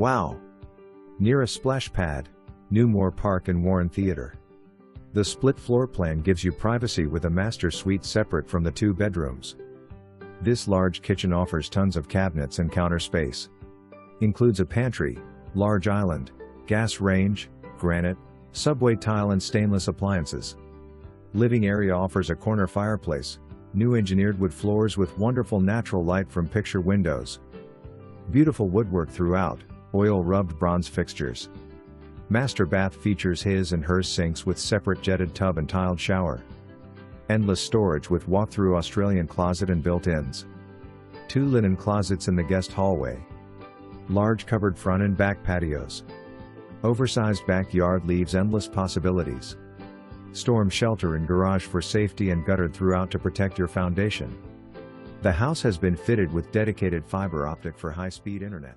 Wow! Near a splash pad, Newmore Park and Warren Theatre. The split floor plan gives you privacy with a master suite separate from the 2 bedrooms. This large kitchen offers tons of cabinets and counter space. Includes a pantry, large island, gas range, granite, subway tile and stainless appliances. Living area offers a corner fireplace, new engineered wood floors with wonderful natural light from picture windows. Beautiful woodwork throughout, oil-rubbed bronze fixtures. Master bath features his and hers sinks with separate jetted tub and tiled shower. Endless storage with walkthru Australian closet and built-ins. 2 linen closets in the guest hallway. Large covered front and back patios. Oversized backyard leaves endless possibilities. Storm shelter and garage for safety and guttered throughout to protect your foundation. The house has been fitted with dedicated fiber optic for high-speed internet.